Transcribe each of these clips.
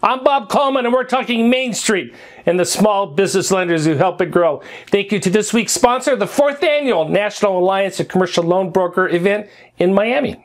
I'm Bob Coleman, and we're talking Main Street and the small business lenders who help it grow. Thank you to this week's sponsor, the 4th Annual National Alliance of Commercial Loan Broker event in Miami.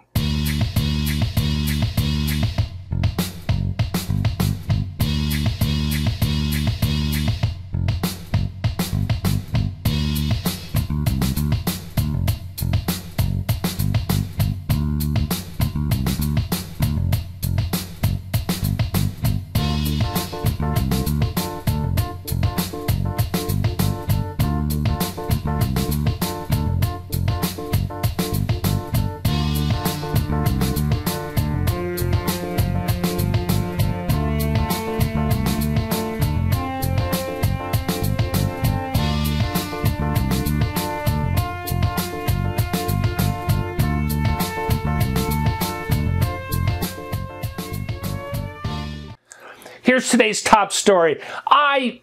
Here's today's top story. I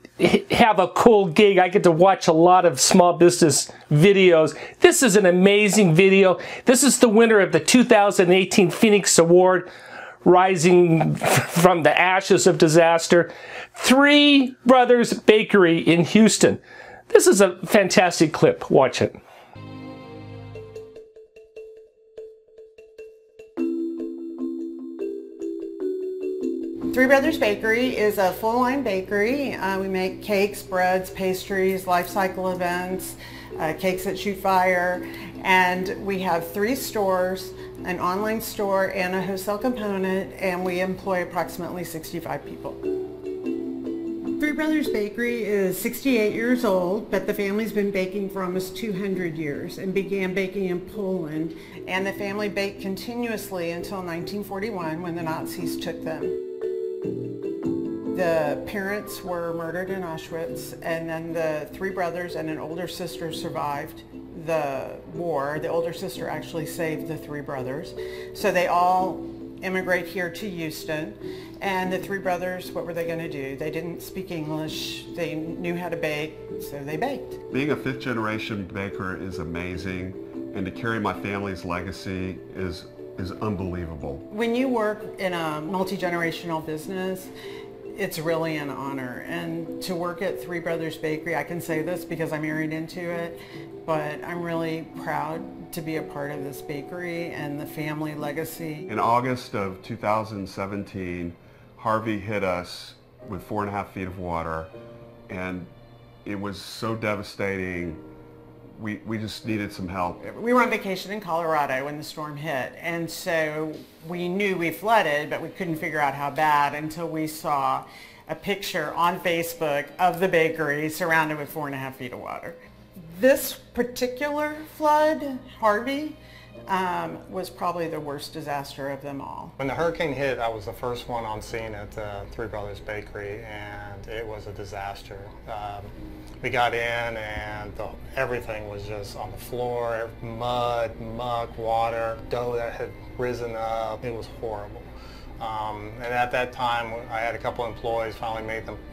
have a cool gig. I get to watch a lot of small business videos. This is an amazing video. This is the winner of the 2018 Phoenix Award, rising from the ashes of disaster. Three Brothers Bakery in Houston. This is a fantastic clip. Watch it. Three Brothers Bakery is a full-line bakery. We make cakes, breads, pastries, life cycle events, cakes that shoot fire, and we have 3 stores, an online store and a wholesale component, and we employ approximately 65 people. Three Brothers Bakery is 68 years old, but the family's been baking for almost 200 years and began baking in Poland, and the family baked continuously until 1941 when the Nazis took them. The parents were murdered in Auschwitz, and then the 3 brothers and an older sister survived the war. The older sister actually saved the 3 brothers. So they all immigrate here to Houston, and the 3 brothers, what were they going to do? They didn't speak English, they knew how to bake, so they baked. Being a 5th generation baker is amazing, and to carry my family's legacy is unbelievable. When you work in a multi-generational business, it's really an honor, and to work at Three Brothers Bakery, I can say this because I'm married into it, but I'm really proud to be a part of this bakery and the family legacy. In August of 2017, Harvey hit us with 4.5 feet of water, and it was so devastating. We just needed some help. We were on vacation in Colorado when the storm hit, and so we knew we flooded, but we couldn't figure out how bad until we saw a picture on Facebook of the bakery surrounded with 4.5 feet of water. This particular flood, Harvey, was probably the worst disaster of them all. When the hurricane hit, I was the first one on scene at Three Brothers Bakery, and it was a disaster. We got in, and everything was just on the floor, mud, muck, water, dough that had risen up. It was horrible. And at that time, I had a couple employees finally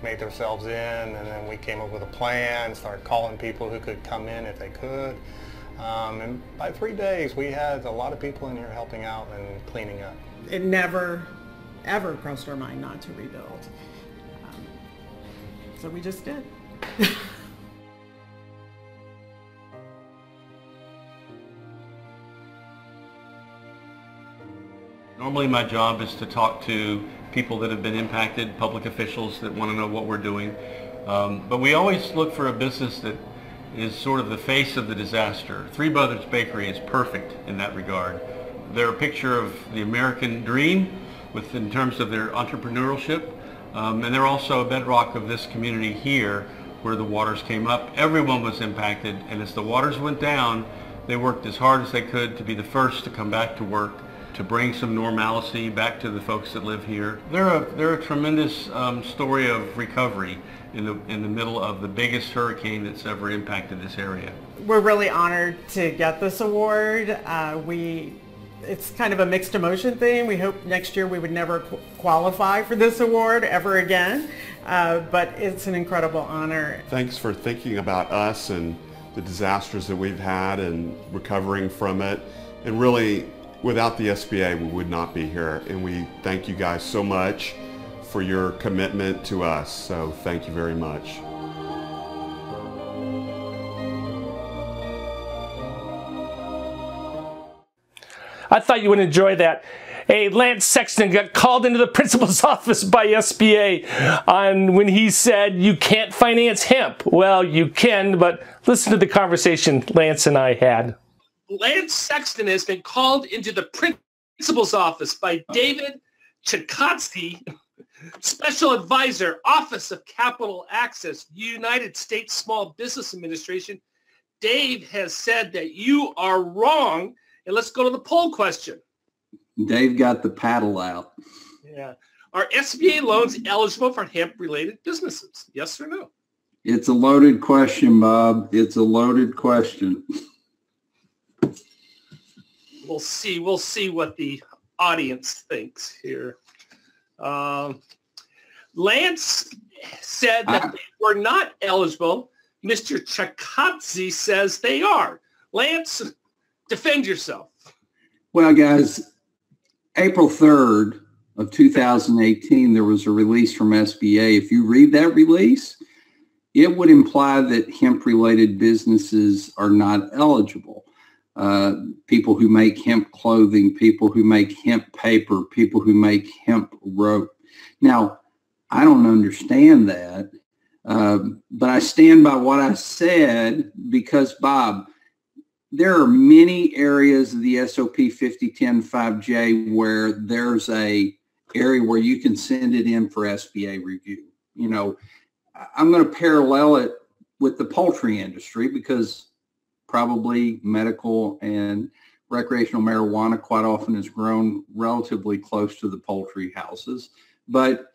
made themselves in, and then we came up with a plan, started calling people who could come in if they could. And by 3 days, we had a lot of people in here helping out and cleaning up. It never, ever crossed our mind not to rebuild. So we just did. Normally my job is to talk to people that have been impacted, public officials that want to know what we're doing. But we always look for a business that is sort of the face of the disaster. Three Brothers Bakery is perfect in that regard. They're a picture of the American dream in terms of their entrepreneurship, and they're also a bedrock of this community here where the waters came up. Everyone was impacted, and as the waters went down, they worked as hard as they could to be the first to come back to work, to bring some normalcy back to the folks that live here. They're a tremendous story of recovery in the middle of the biggest hurricane that's ever impacted this area. We're really honored to get this award. It's kind of a mixed emotion thing. We hope next year we would never qualify for this award ever again, but it's an incredible honor. Thanks for thinking about us and the disasters that we've had and recovering from it. And really, without the SBA, we would not be here. And we thank you guys so much for your commitment to us. So thank you very much. I thought you would enjoy that. Hey, Lance Sexton got called into the principal's office by SBA when he said you can't finance hemp. Well, you can, but listen to the conversation Lance and I had. Lance Sexton has been called into the principal's office by David Chikatsky, Special Advisor, Office of Capital Access, United States Small Business Administration. Dave has said that you are wrong. And let's go to the poll question. Dave got the paddle out. Yeah. Are SBA loans eligible for hemp-related businesses? Yes or no? It's a loaded question, Bob. It's a loaded question. We'll see. We'll see what the audience thinks here. Lance said that they were not eligible. Mr. Chakatzi says they are. Lance, defend yourself. Well, guys, April 3rd of 2018, there was a release from SBA. If you read that release, it would imply that hemp-related businesses are not eligible. People who make hemp clothing, people who make hemp paper, people who make hemp rope. Now, I don't understand that, but I stand by what I said because, Bob, there are many areas of the SOP 5010-5J where there's a area where you can send it in for SBA review. You know, I'm going to parallel it with the poultry industry because probably medical and recreational marijuana quite often is grown relatively close to the poultry houses. But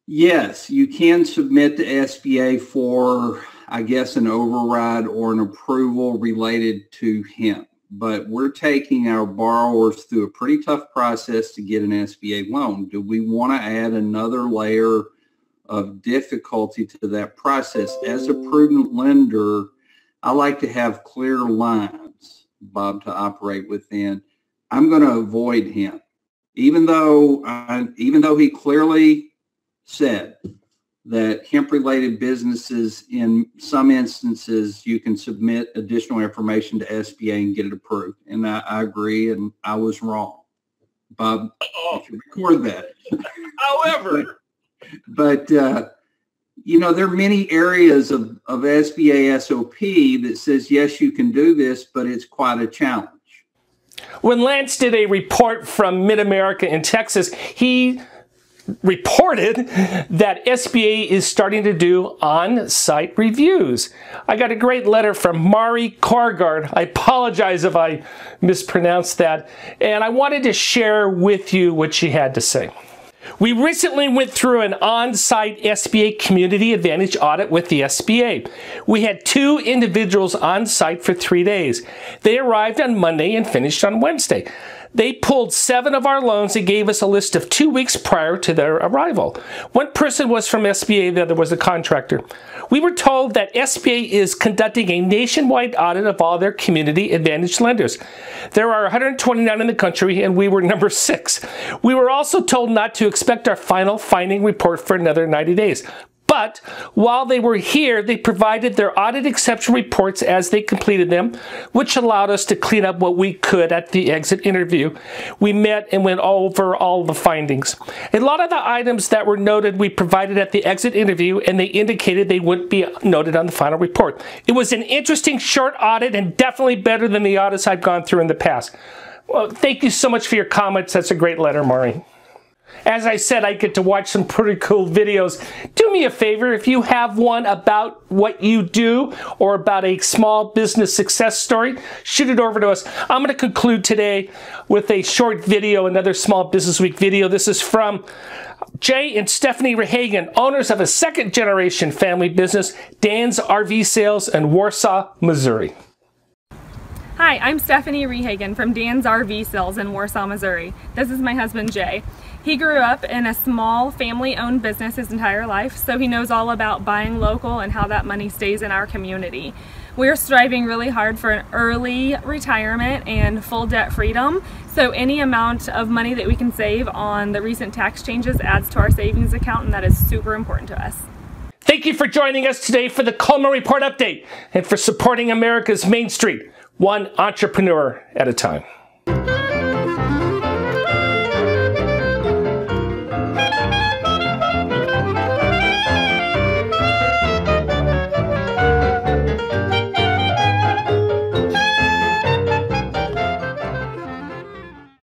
yes, you can submit to SBA for, I guess, an override or an approval related to hemp. But we're taking our borrowers through a pretty tough process to get an SBA loan. Do we want to add another layer of difficulty to that process? As a prudent lender, I like to have clear lines, Bob, to operate within. I'm going to avoid hemp, even though he clearly said that hemp-related businesses, in some instances, you can submit additional information to SBA and get it approved. And I agree, and I was wrong. Bob, you should record that. However. But you know, there are many areas of SBA SOP that says, yes, you can do this, but it's quite a challenge. When Lance did a report from Mid-America in Texas, he reported that SBA is starting to do on-site reviews. I got a great letter from Mari Korgard. I apologize if I mispronounced that. And I wanted to share with you what she had to say. We recently went through an on-site SBA Community Advantage audit with the SBA. We had 2 individuals on site for 3 days. They arrived on Monday and finished on Wednesday. They pulled 7 of our loans and gave us a list of 2 weeks prior to their arrival. One person was from SBA, the other was a contractor. We were told that SBA is conducting a nationwide audit of all their community advantage lenders. There are 129 in the country, and we were number 6. We were also told not to expect our final finding report for another 90 days. But while they were here, they provided their audit exception reports as they completed them, which allowed us to clean up what we could at the exit interview. We met and went over all the findings. A lot of the items that were noted we provided at the exit interview, and they indicated they wouldn't be noted on the final report. It was an interesting short audit and definitely better than the audits I've gone through in the past. Well, thank you so much for your comments. That's a great letter, Mari. As I said, I get to watch some pretty cool videos. Do me a favor, if you have one about what you do or about a small business success story, shoot it over to us. I'm going to conclude today with a short video, another Small Business Week video. This is from Jay and Stephanie Rehagen, owners of a second-generation family business, Dan's RV Sales in Warsaw, Missouri. Hi, I'm Stephanie Rehagen from Dan's RV Sales in Warsaw, Missouri. This is my husband, Jay. He grew up in a small family-owned business his entire life, so he knows all about buying local and how that money stays in our community. We're striving really hard for an early retirement and full debt freedom, so any amount of money that we can save on the recent tax changes adds to our savings account, and that is super important to us. Thank you for joining us today for the Coleman Report Update and for supporting America's Main Street, one entrepreneur at a time.